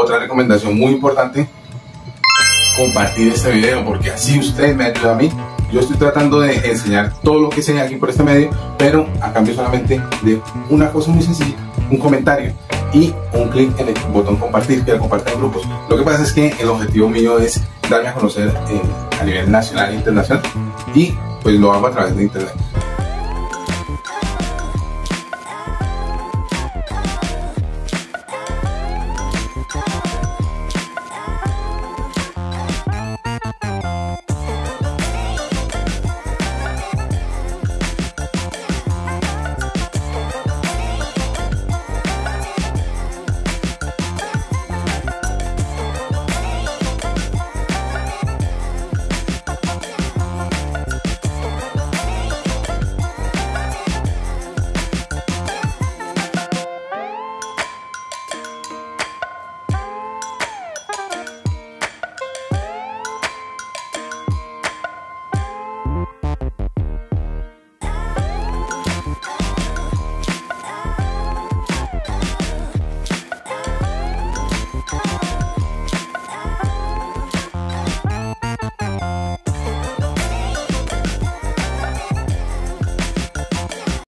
otra recomendación muy importante: compartir este video, porque así usted me ayuda a mí. Yo estoy tratando de enseñar todo lo que sé aquí por este medio, pero a cambio solamente de una cosa muy sencilla: un comentario y un clic en el botón compartir, que lo compartan en grupos. Lo que pasa es que el objetivo mío es darme a conocer a nivel nacional e internacional, y pues lo hago a través de internet.